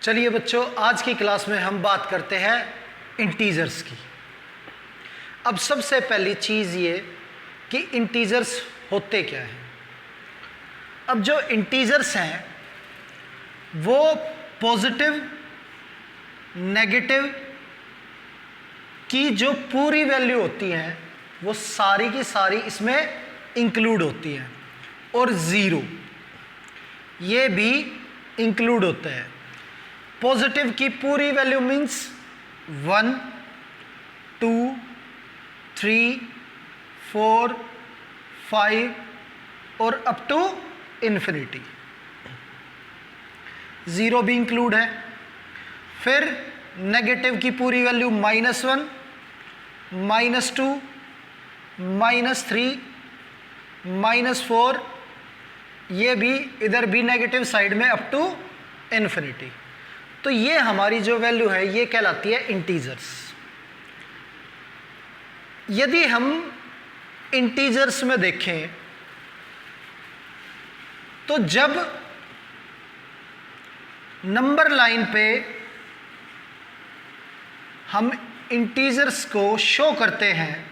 चलिए बच्चों, आज की क्लास में हम बात करते हैं इंटीजर्स की। अब सबसे पहली चीज़ ये कि इंटीजर्स होते क्या हैं। अब जो इंटीजर्स हैं वो पॉजिटिव नेगेटिव की जो पूरी वैल्यू होती हैं वो सारी की सारी इसमें इंक्लूड होती हैं, और ज़ीरो ये भी इंक्लूड होता है। पॉजिटिव की पूरी वैल्यू मीन्स 1 2 3 4 5 और अप टू इन्फिनिटी। ज़ीरो भी इंक्लूड है। फिर नेगेटिव की पूरी वैल्यू -1 -2 -3 -4, ये भी इधर भी नेगेटिव साइड में अप टू इन्फिनिटी। तो ये हमारी जो वैल्यू है ये कहलाती है इंटीजर्स। यदि हम इंटीजर्स में देखें तो जब नंबर लाइन पे हम इंटीजर्स को शो करते हैं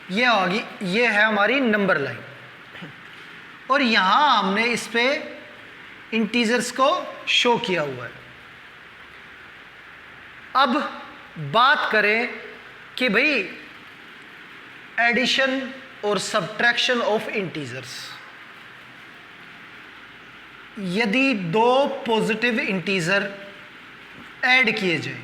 ये होगी, ये है हमारी नंबर लाइन, और यहां हमने इस पे इंटीजर्स को शो किया हुआ है। अब बात करें कि भाई एडिशन और सब्ट्रैक्शन ऑफ इंटीजर्स। यदि दो पॉजिटिव इंटीजर ऐड किए जाए,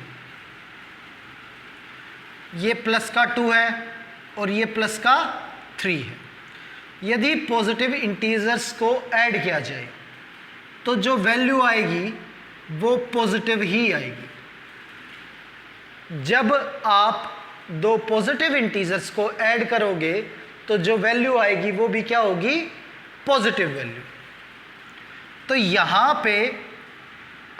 ये प्लस का 2 है और ये प्लस का 3 है, यदि पॉजिटिव इंटीजर्स को ऐड किया जाए तो जो वैल्यू आएगी वो पॉजिटिव ही आएगी। जब आप दो पॉजिटिव इंटीजर्स को ऐड करोगे तो जो वैल्यू आएगी वो भी क्या होगी? Positive value. तो यहां पे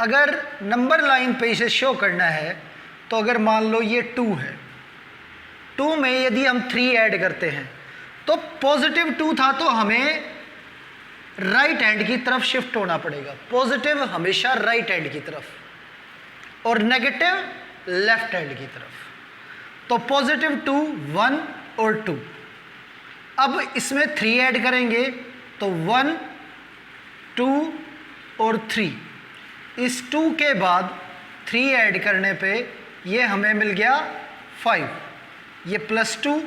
अगर नंबर लाइन पे इसे शो करना है तो अगर मान लो ये 2 है, 2 में यदि हम 3 ऐड करते हैं तो पॉजिटिव 2 था तो हमें राइट हैंड की तरफ शिफ्ट होना पड़ेगा। पॉजिटिव हमेशा राइट हैंड की तरफ और नेगेटिव लेफ्ट हैंड की तरफ। तो पॉजिटिव 2 1 और 2। अब इसमें 3 ऐड करेंगे तो 1 2 और 3। इस 2 के बाद 3 ऐड करने पे ये हमें मिल गया 5, ये +2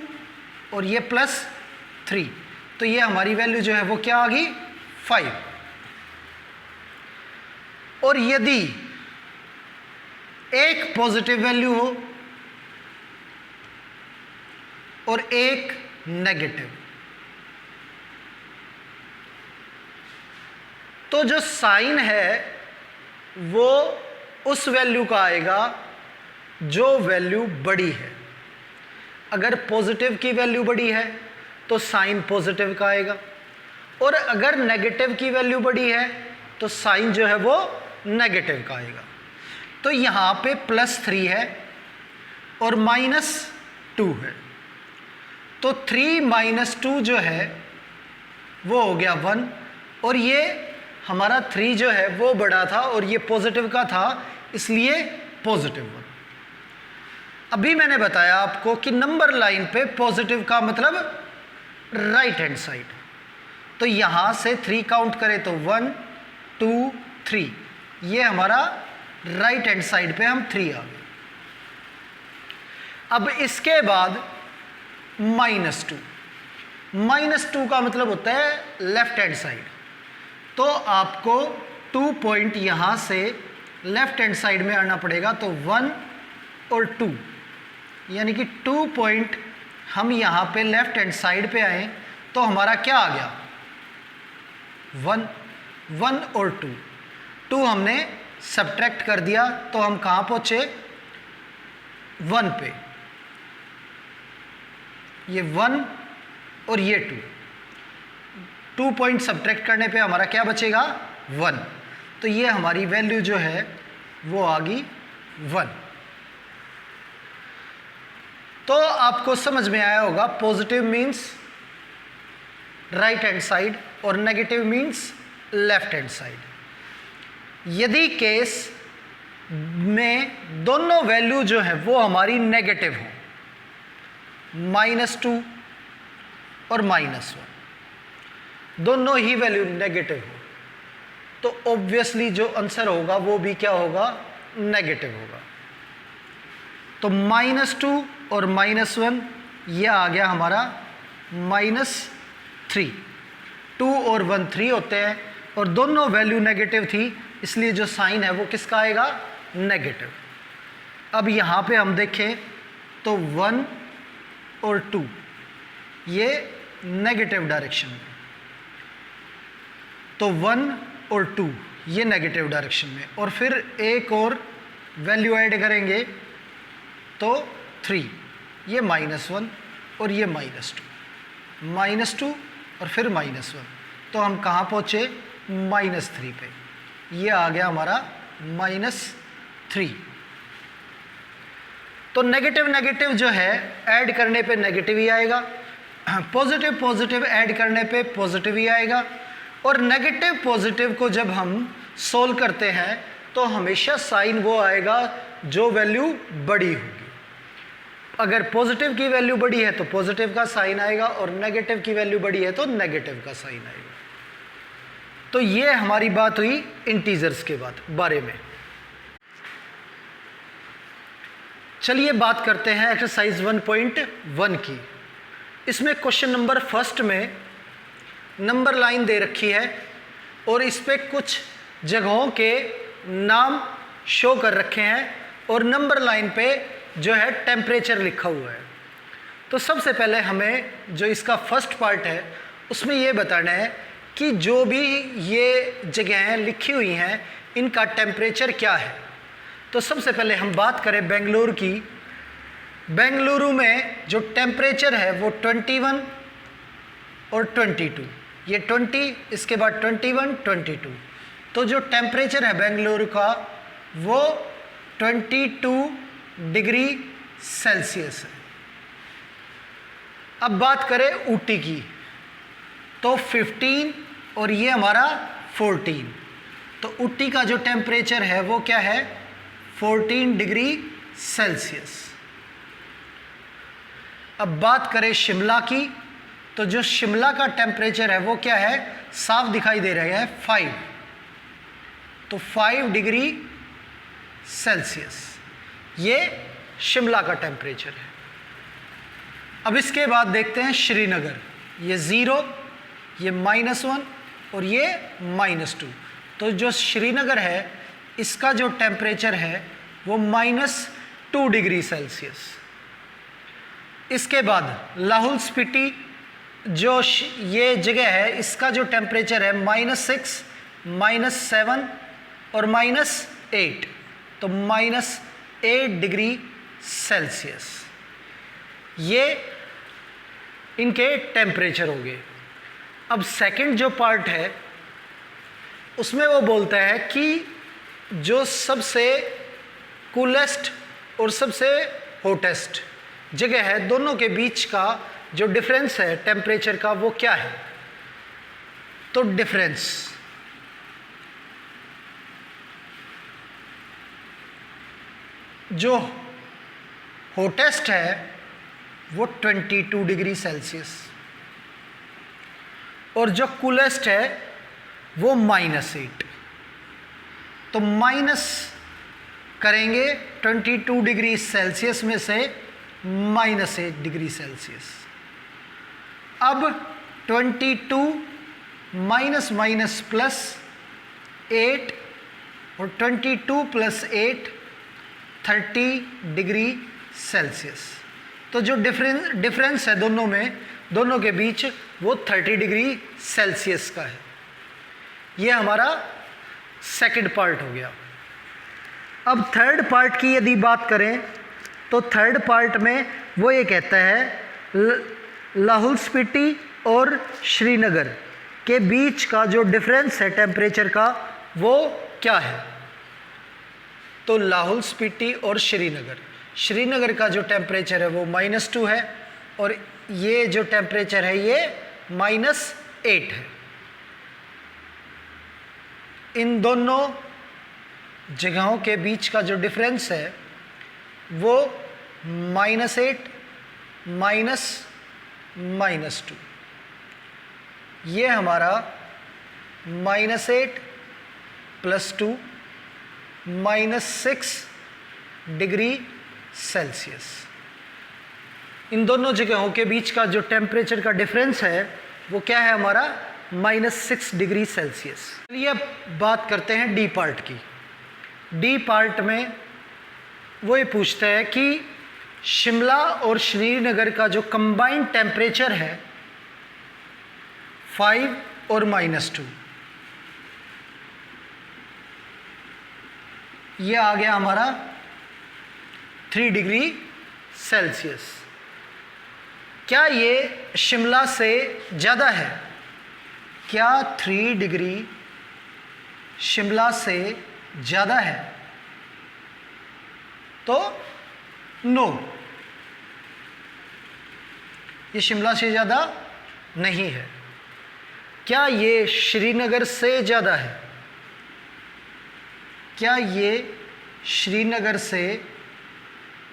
और ये +3, तो ये हमारी वैल्यू जो है वो क्या आ गई? 5। और यदि एक पॉजिटिव वैल्यू हो और एक नेगेटिव, तो जो साइन है वो उस वैल्यू का आएगा जो वैल्यू बड़ी है। अगर पॉजिटिव की वैल्यू बड़ी है तो साइन पॉजिटिव का आएगा, और अगर नेगेटिव की वैल्यू बड़ी है तो साइन जो है वो नेगेटिव का आएगा। तो यहाँ पे +3 है और -2 है, तो 3 - 2 जो है वो हो गया 1, और ये हमारा 3 जो है वो बड़ा था और ये पॉजिटिव का था, इसलिए +1। अभी मैंने बताया आपको कि नंबर लाइन पे पॉजिटिव का मतलब राइट हैंड साइड। तो यहां से 3 काउंट करें तो 1 2 3, ये हमारा राइट हैंड साइड पे हम 3 आ गए। अब इसके बाद -2, -2 का मतलब होता है लेफ्ट हैंड साइड। तो आपको 2 पॉइंट यहां से लेफ्ट हैंड साइड में आना पड़ेगा, तो 1 और 2, यानी कि 2 पॉइंट हम यहां पे लेफ्ट हैंड साइड पे आए तो हमारा क्या आ गया? 1 और 2 हमने सब्ट्रैक्ट कर दिया तो हम कहां पहुंचे? 1 पे। ये 1 और ये 2 पॉइंट सब्ट्रैक्ट करने पे हमारा क्या बचेगा? 1। तो ये हमारी वैल्यू जो है वो आ गई 1। तो आपको समझ में आया होगा, positive means right hand side और negative means left hand side. यदि केस में दोनों वैल्यू जो है वो हमारी नेगेटिव हो, -2 और -1, दोनों ही वैल्यू नेगेटिव हो, तो ऑब्वियसली जो आंसर होगा वो भी क्या होगा, नेगेटिव होगा। तो -2 और -1 ये आ गया हमारा -3। 2 और 1 3 होते हैं और दोनों वैल्यू नेगेटिव थी, इसलिए जो साइन है वो किसका आएगा, नेगेटिव। अब यहाँ पे हम देखें तो 1 और 2 ये नेगेटिव डायरेक्शन में, तो 1 और 2 ये नेगेटिव डायरेक्शन में, और फिर एक और वैल्यू ऐड करेंगे तो 3, ये -1 और ये -2 और फिर -1, तो हम कहाँ पहुँचे, -3 पे। ये आ गया हमारा -3। तो नेगेटिव नेगेटिव जो है ऐड करने पे नेगेटिव ही आएगा, पॉजिटिव पॉजिटिव ऐड करने पे पॉजिटिव ही आएगा, और नेगेटिव पॉजिटिव को जब हम सोल्व करते हैं तो हमेशा साइन वो आएगा जो वैल्यू बड़ी होगी। अगर पॉजिटिव की वैल्यू बड़ी है तो पॉजिटिव का साइन आएगा, और नेगेटिव की वैल्यू बड़ी है तो नेगेटिव का साइन आएगा। तो ये हमारी बात हुई इंटीजर्स के बारे में। चलिए बात करते हैं एक्सरसाइज 1.1 की। इसमें क्वेश्चन नंबर फर्स्ट में नंबर लाइन दे रखी है और इस पे कुछ जगहों के नाम शो कर रखे हैं, और नंबर लाइन पे जो है टेम्परेचर लिखा हुआ है। तो सबसे पहले हमें जो इसका फर्स्ट पार्ट है उसमें ये बताना है कि जो भी ये जगहें लिखी हुई हैं इनका टेम्परेचर क्या है। तो सबसे पहले हम बात करें बेंगलुरु की। बेंगलुरु में जो टेम्परेचर है वो 21 और 22, ये 20, इसके बाद 21 22, तो जो टेम्परेचर है बेंगलुरु का वो 22 डिग्री सेल्सियस है। अब बात करें ऊटी की, तो 15 और ये हमारा 14, तो ऊटी का जो टेम्परेचर है वो क्या है, 14 डिग्री सेल्सियस। अब बात करें शिमला की, तो जो शिमला का टेम्परेचर है वो क्या है, साफ दिखाई दे रहा है 5, तो 5 डिग्री सेल्सियस ये शिमला का टेम्परेचर है। अब इसके बाद देखते हैं श्रीनगर, ये 0, ये -1 और ये -2, तो जो श्रीनगर है इसका जो टेम्परेचर है वो -2 डिग्री सेल्सियस। इसके बाद लाहौल स्पीति जो ये जगह है इसका जो टेम्परेचर है -6, -7 और -8, तो -8 डिग्री सेल्सियस ये इनके टेम्परेचर हो गए। अब सेकंड जो पार्ट है उसमें वो बोलता है कि जो सबसे कूलेस्ट और सबसे हॉटेस्ट जगह है दोनों के बीच का जो डिफरेंस है टेम्परेचर का वो क्या है। तो डिफरेंस जो हॉटेस्ट है वो 22 डिग्री सेल्सियस और जो कूलेस्ट है वो -8, तो माइनस करेंगे 22 डिग्री सेल्सियस में से -8 डिग्री सेल्सियस। अब 22 माइनस माइनस प्लस 8 और 22 प्लस 8 30 डिग्री सेल्सियस। तो जो डिफरेंस है दोनों के बीच वो 30 डिग्री सेल्सियस का है। ये हमारा सेकंड पार्ट हो गया। अब थर्ड पार्ट की यदि बात करें तो थर्ड पार्ट में वो ये कहता है लाहौल स्पीति और श्रीनगर के बीच का जो डिफरेंस है टेम्परेचर का वो क्या है? तो लाहौल स्पीति और श्रीनगर का जो टेम्परेचर है वो -2 है और ये जो टेम्परेचर है ये -8 है। इन दोनों जगहों के बीच का जो डिफरेंस है वो -8 -2, ये हमारा -8 + 2 -6 डिग्री सेल्सियस। इन दोनों जगहों के बीच का जो टेम्परेचर का डिफरेंस है वो क्या है हमारा? -6 डिग्री सेल्सियस। चलिए अब बात करते हैं डी पार्ट की। डी पार्ट में वो ये पूछता है कि शिमला और श्रीनगर का जो कंबाइंड टेम्परेचर है 5 और -2, ये आ गया हमारा 3 डिग्री सेल्सियस। क्या ये शिमला से ज़्यादा है? क्या 3 डिग्री शिमला से ज़्यादा है? तो नो, ये शिमला से ज़्यादा नहीं है। क्या ये श्रीनगर से ज़्यादा है? क्या ये श्रीनगर से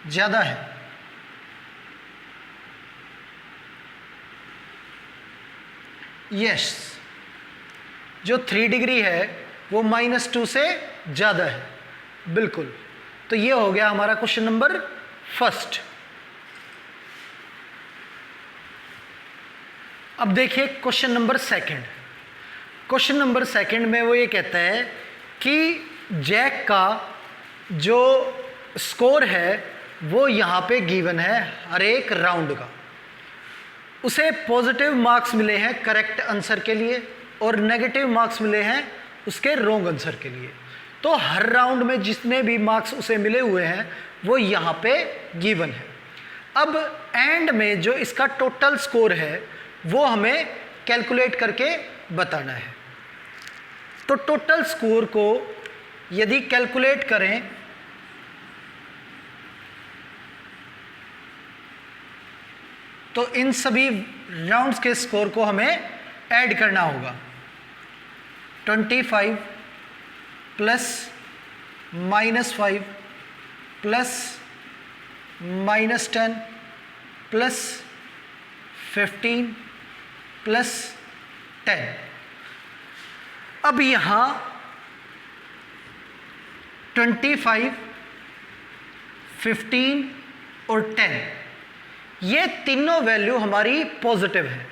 ज़्यादा है? यस, जो 3 डिग्री है वो -2 से ज़्यादा है, बिल्कुल। तो ये हो गया हमारा क्वेश्चन नंबर फर्स्ट। अब देखिए question number second. Question number second में वो ये कहता है कि जैक का जो स्कोर है वो यहाँ पे गिवन है हर एक राउंड का। उसे पॉजिटिव मार्क्स मिले हैं करेक्ट आंसर के लिए और नेगेटिव मार्क्स मिले हैं उसके रॉन्ग आंसर के लिए। तो हर राउंड में जितने भी मार्क्स उसे मिले हुए हैं वो यहाँ पे गिवन है। अब एंड में जो इसका टोटल स्कोर है वो हमें कैलकुलेट करके बताना है। तो टोटल स्कोर को यदि कैलकुलेट करें तो इन सभी राउंड्स के स्कोर को हमें ऐड करना होगा। 25 प्लस -5 प्लस -10 प्लस 15 प्लस 10। अब यहाँ 25, 15 और 10 ये तीनों वैल्यू हमारी पॉजिटिव है,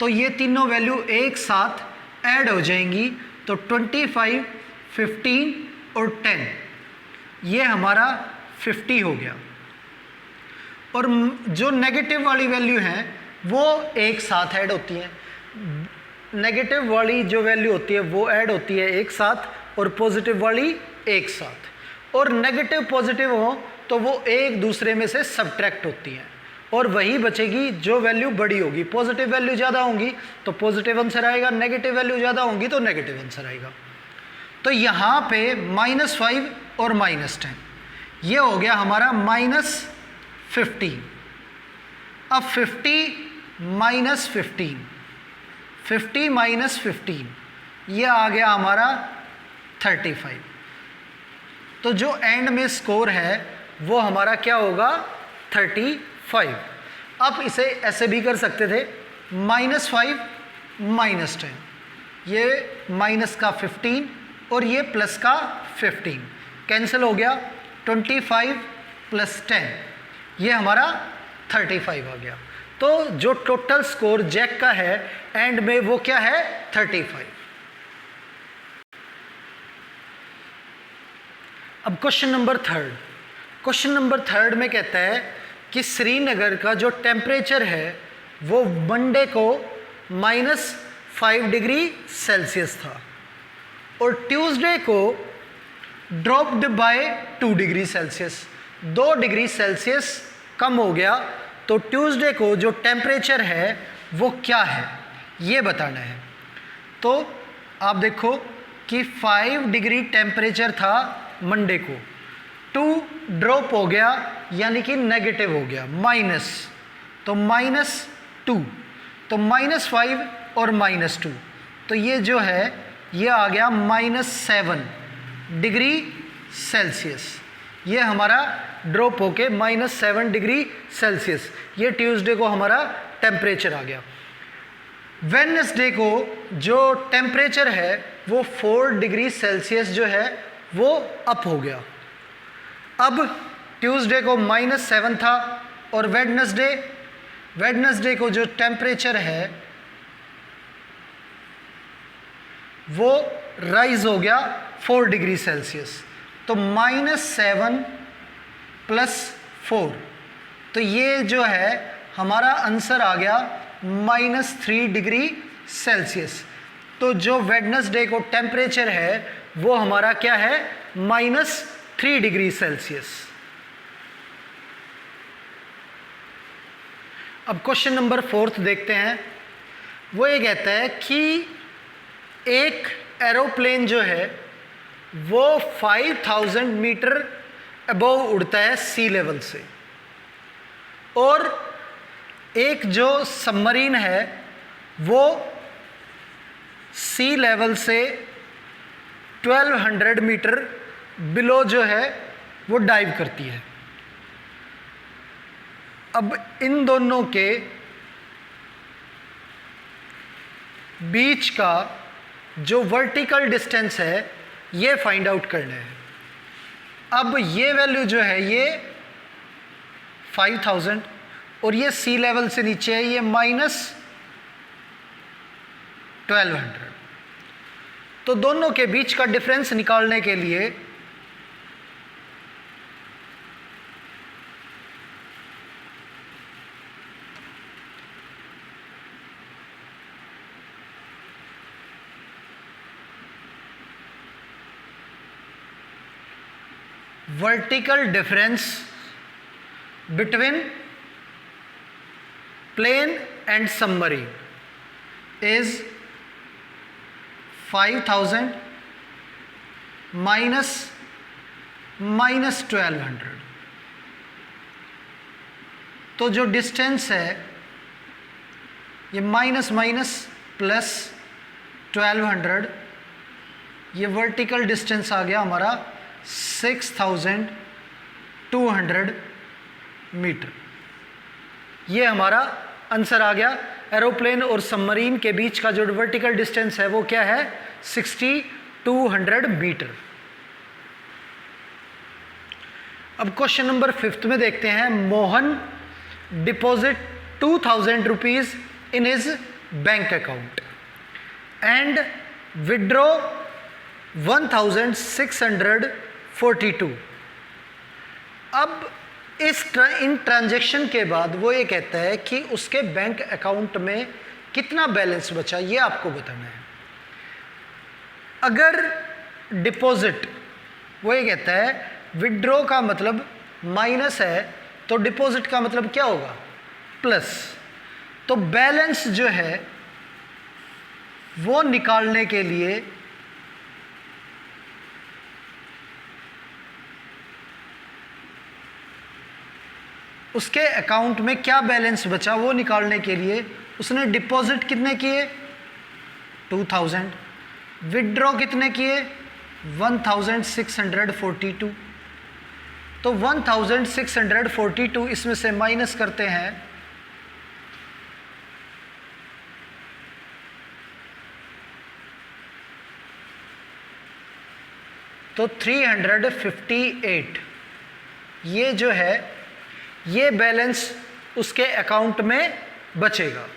तो ये तीनों वैल्यू एक साथ ऐड हो जाएंगी। तो 25, 15 और 10 ये हमारा 50 हो गया। और जो नेगेटिव वाली वैल्यू हैं वो एक साथ ऐड होती हैं। नेगेटिव वाली जो वैल्यू होती है वो ऐड होती है एक साथ और पॉजिटिव वाली एक साथ। और नेगेटिव पॉजिटिव हो तो वो एक दूसरे में से सब्ट्रैक्ट होती हैं और वही बचेगी जो वैल्यू बड़ी होगी। पॉजिटिव वैल्यू ज़्यादा होंगी तो पॉजिटिव आंसर आएगा, नेगेटिव वैल्यू ज़्यादा होंगी तो नेगेटिव आंसर आएगा। तो यहाँ पे -5 और -10 ये हो गया हमारा -15। अब 50 - 15, 50 - 15 ये आ गया हमारा 35। तो जो एंड में स्कोर है वो हमारा क्या होगा? 35। अब इसे ऐसे भी कर सकते थे -5 - 10, ये माइनस का 15 और ये प्लस का 15 कैंसिल हो गया। 25 + 10 ये हमारा 35 आ गया। तो जो टोटल स्कोर जैक का है एंड में वो क्या है? 35। अब question number third. Question number third में कहता है कि श्रीनगर का जो टेम्परेचर है वो मंडे को -5 डिग्री सेल्सियस था और ट्यूसडे को dropped by 2 degree Celsius, 2 degree Celsius कम हो गया। तो ट्यूसडे को जो टेम्परेचर है वो क्या है ये बताना है। तो आप देखो कि 5 डिग्री टेम्परेचर था मंडे को, 2 ड्रॉप हो गया यानी कि नेगेटिव हो गया, माइनस, तो -2, तो -5 और -2, तो ये जो है ये आ गया -7 डिग्री सेल्सियस। ये हमारा ड्रॉप होके -7 डिग्री सेल्सियस, ये ट्यूसडे को हमारा टेम्परेचर आ गया। वेडनेसडे को जो टेम्परेचर है वो 4 डिग्री सेल्सियस जो है वो अप हो गया। अब ट्यूसडे को -7 था और वेडनेसडे को जो टेम्परेचर है वो राइज हो गया 4 डिग्री सेल्सियस, तो -7 + 4, तो ये जो है हमारा आंसर आ गया -3 डिग्री सेल्सियस। तो जो वेडनेसडे को टेम्परेचर है वो हमारा क्या है, -3 डिग्री सेल्सियस। अब क्वेश्चन नंबर 4 देखते हैं। वो ये कहता है कि एक एरोप्लेन जो है वो 5000 मीटर अबव उड़ता है सी लेवल से, और एक जो सबमरीन है वो सी लेवल से 1200 मीटर बिलो जो है वो डाइव करती है। अब इन दोनों के बीच का जो वर्टिकल डिस्टेंस है ये फाइंड आउट करना है। अब ये वैल्यू जो है ये 5000 और ये सी लेवल से नीचे है ये -1200, तो दोनों के बीच का डिफरेंस निकालने के लिए vertical difference between plane and submarine is 5000 -1200, तो जो डिस्टेंस है ये माइनस प्लस 1200, ये वर्टिकल डिस्टेंस आ गया हमारा 6200 मीटर। ये हमारा आंसर आ गया। एरोप्लेन और सबमरीन के बीच का जो वर्टिकल डिस्टेंस है वो क्या है, 6200 मीटर। अब क्वेश्चन नंबर 5 में देखते हैं। Mohan deposit 2000 rupees in his bank account and withdraw 1642। अब इन ट्रांजैक्शन के बाद वो ये कहता है कि उसके बैंक अकाउंट में कितना बैलेंस बचा, ये आपको बताना है। अगर डिपॉजिट, वो ये कहता है विड्रॉ का मतलब माइनस है तो डिपॉजिट का मतलब क्या होगा, प्लस। तो बैलेंस जो है वो निकालने के लिए उसके अकाउंट में क्या बैलेंस बचा वो निकालने के लिए उसने डिपॉजिट कितने किए, 2000, विड्रॉ कितने किए, 1642। तो 1642 इसमें से माइनस करते हैं तो 358, ये जो है ये बैलेंस उसके अकाउंट में बचेगा।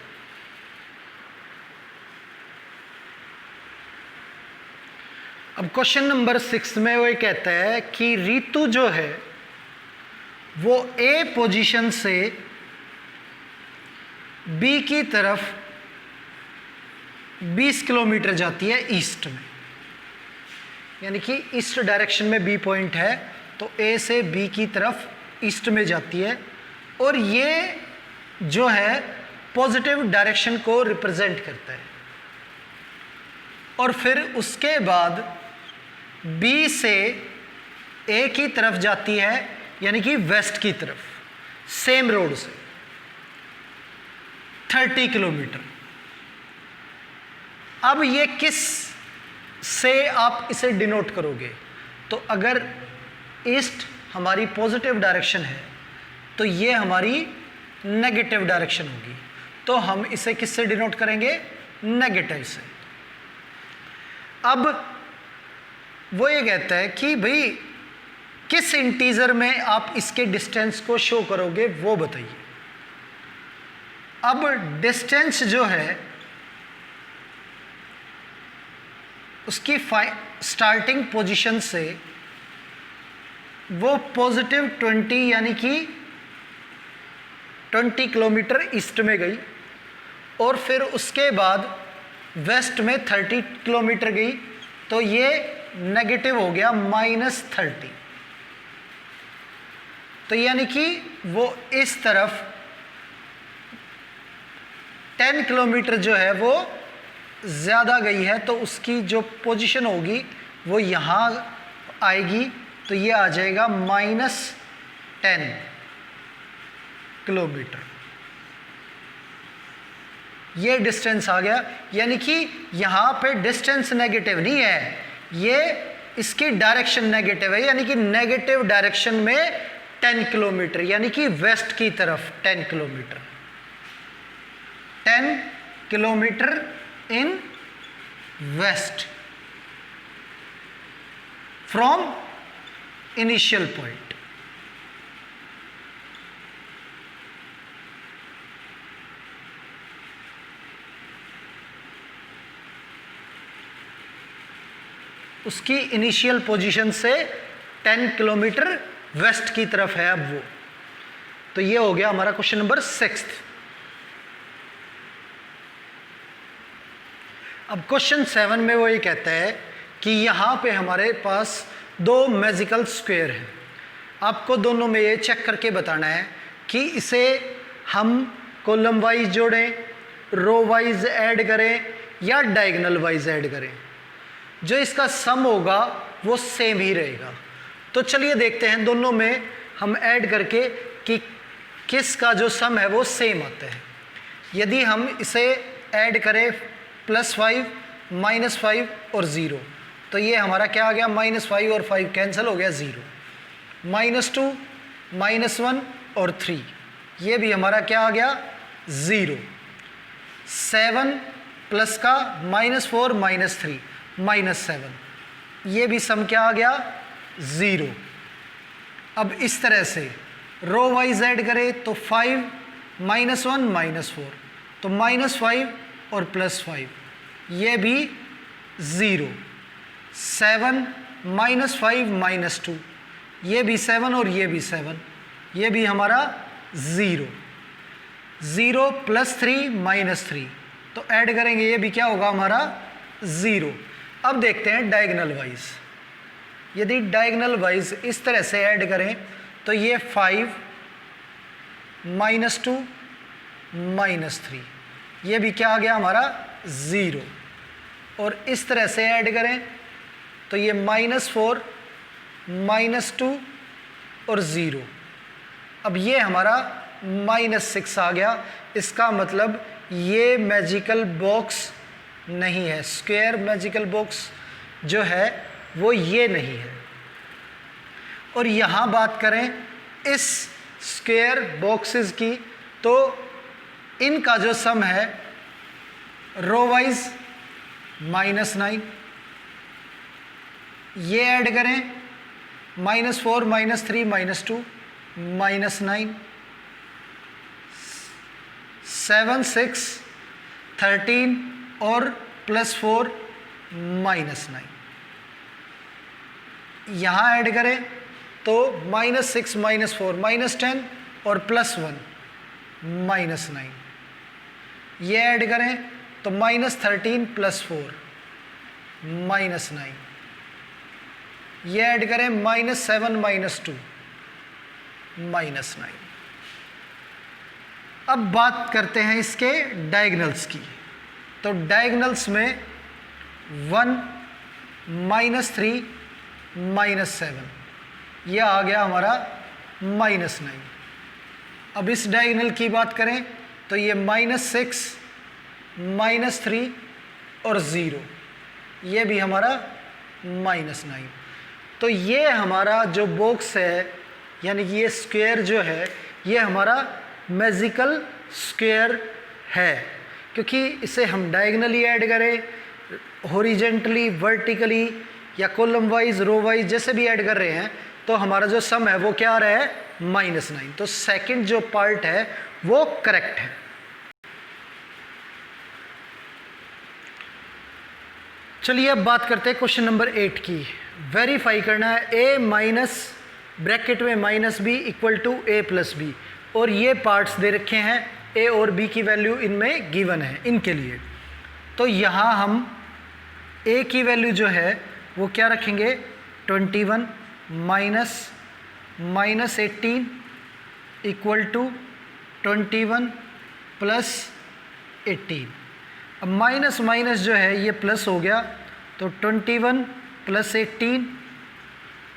अब क्वेश्चन नंबर 6 में वो कहता है कि रीतु जो है वो ए पोजीशन से बी की तरफ 20 किलोमीटर जाती है ईस्ट में, यानी कि ईस्ट डायरेक्शन में बी पॉइंट है, तो ए से बी की तरफ ईस्ट में जाती है, और ये जो है पॉजिटिव डायरेक्शन को रिप्रेजेंट करता है। और फिर उसके बाद बी से ए की तरफ जाती है, यानी कि वेस्ट की तरफ, सेम रोड से 30 किलोमीटर। अब ये किस से आप इसे डिनोट करोगे? तो अगर ईस्ट हमारी पॉजिटिव डायरेक्शन है तो ये हमारी नेगेटिव डायरेक्शन होगी, तो हम इसे किससे डिनोट करेंगे? नेगेटिव से। अब वो ये कहता है कि भाई किस इंटीजर में आप इसके डिस्टेंस को शो करोगे, वो बताइए। अब डिस्टेंस जो है उसकी स्टार्टिंग पोजीशन से वो पॉजिटिव 20 यानी कि 20 किलोमीटर ईस्ट में गई, और फिर उसके बाद वेस्ट में 30 किलोमीटर गई, तो ये नेगेटिव हो गया -30। तो यानी कि वो इस तरफ 10 किलोमीटर जो है वो ज़्यादा गई है, तो उसकी जो पोजीशन होगी वो यहाँ आएगी, तो ये आ जाएगा -10 किलोमीटर। ये डिस्टेंस आ गया, यानी कि यहाँ पे डिस्टेंस नेगेटिव नहीं है, ये इसकी डायरेक्शन नेगेटिव है, यानी कि नेगेटिव डायरेक्शन में 10 किलोमीटर, यानी कि वेस्ट की तरफ 10 kilometre, 10 kilometre in west from initial point. उसकी इनिशियल पोजीशन से 10 किलोमीटर वेस्ट की तरफ है अब वो। तो ये हो गया हमारा क्वेश्चन नंबर 6। अब क्वेश्चन 7 में वो ये कहता है कि यहाँ पे हमारे पास दो मैजिकल स्क्वायर हैं। आपको दोनों में ये चेक करके बताना है कि इसे हम कॉलम वाइज जोड़ें, रो वाइज ऐड करें या डायगोनल वाइज ऐड करें। जो इसका सम होगा वो सेम ही रहेगा। तो चलिए देखते हैं दोनों में हम ऐड करके कि किसका जो सम है वो सेम आता है। यदि हम इसे ऐड करें +5 -5 और 0, तो ये हमारा क्या आ गया? -5 और 5 कैंसिल हो गया 0, -2 -1 और 3, ये भी हमारा क्या आ गया? 0, 7 प्लस का -4 -3 -7, ये भी सम क्या आ गया? 0। अब इस तरह से रो वाइज ऐड करें तो 5 -1 -4, तो -5 और +5, ये भी 0, 7 -5 -2, ये भी 7 और ये भी 7, ये भी हमारा 0, 0 +3 -3, तो ऐड करेंगे ये भी क्या होगा हमारा? 0। अब देखते हैं डायगोनल वाइज। यदि डायगोनल वाइज इस तरह से ऐड करें तो ये 5 -2 -3, ये भी क्या आ गया हमारा? 0। और इस तरह से ऐड करें तो ये -4 -2 और 0, अब ये हमारा -6 आ गया। इसका मतलब ये मैजिकल बॉक्स नहीं है, स्क्वायर मैजिकल बॉक्स जो है वो ये नहीं है। और यहाँ बात करें इस स्क्वायर बॉक्सेस की, तो इनका जो सम है रो वाइज -9, ये ऐड करें -4 -3 -2 -9, 7 6 13 और +4 -9, यहाँ ऐड करें तो -6 -4 -10 और +1 -9, ये ऐड करें तो -13 +4 -9, ये ऐड करें -7 -2 -9। अब बात करते हैं इसके डायगोनल्स की। तो डायगोनल्स में 1 -3 -7, ये आ गया हमारा -9। अब इस डायगोनल की बात करें तो ये -6 -3 और 0, ये भी हमारा -9। तो ये हमारा जो बॉक्स है, यानी कि ये स्क्वायर जो है, ये हमारा मैजिकल स्क्वायर है, क्योंकि इसे हम डायगोनली ऐड करें, हॉरिजेंटली, वर्टिकली या कॉलम वाइज, रो वाइज जैसे भी ऐड कर रहे हैं, तो हमारा जो सम है वो क्या आ रहा है, -9। तो सेकंड जो पार्ट है वो करेक्ट है। चलिए अब बात करते हैं क्वेश्चन नंबर 8 की। वेरीफाई करना है a माइनस ब्रैकेट में -b equal to a plus b, और ये पार्ट्स दे रखे हैं, a और b की वैल्यू इनमें गिवन है इनके लिए। तो यहाँ हम a की वैल्यू जो है वो क्या रखेंगे, 21 माइनस 18 इक्वल टू 21 प्लस 18। अब माइनस माइनस जो है ये प्लस हो गया, तो 21 प्लस 18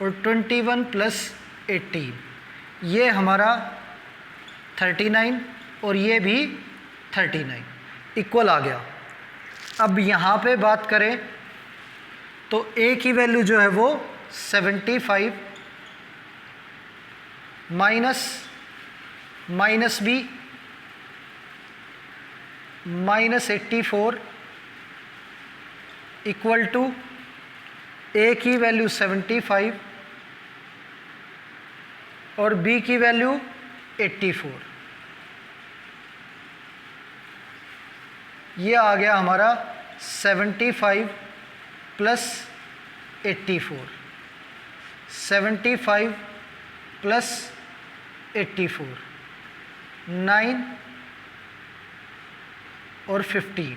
और 21 प्लस 18, ये हमारा 39 और ये भी 39 इक्वल आ गया। अब यहाँ पे बात करें तो a की वैल्यू जो है वो 75 minus b -84 equal to a की वैल्यू 75 और b की वैल्यू 84, ये आ गया हमारा 75 प्लस 84, 75 प्लस 84, 9 और 15,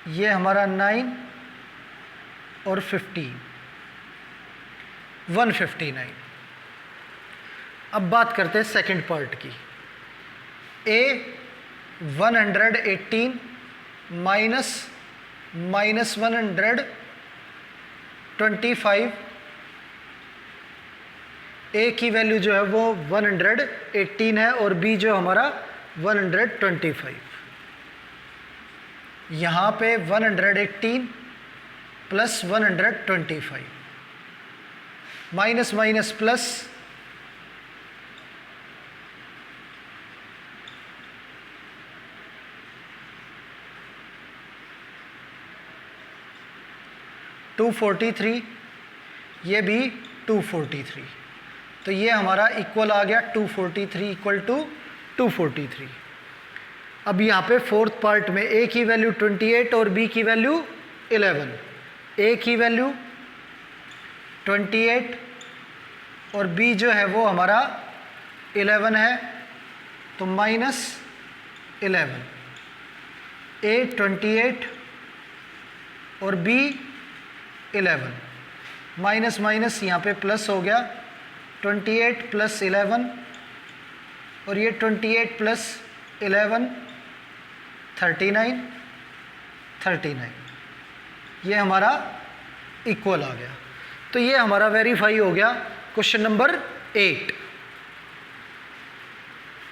ये हमारा 9 और 15, 159। अब बात करते हैं सेकंड पार्ट की। a 118 माइनस -125, a की वैल्यू जो है वो 118 है और b जो हमारा 125। यहाँ पे 118 प्लस 125, माइनस माइनस प्लस, $243, ये भी 243, तो ये हमारा इक्वल आ गया 243 इक्वल टू 243। अब यहाँ पे फोर्थ पार्ट में a की वैल्यू 28 और b की वैल्यू 11, a की वैल्यू 28 और b जो है वो हमारा 11 है, तो -11, a 28 और b 11, माइनस माइनस यहाँ पे प्लस हो गया, 28 प्लस 11 और ये 28 प्लस 11 39, ये हमारा इक्वल आ गया। तो ये हमारा वेरीफाई हो गया क्वेश्चन नंबर 8।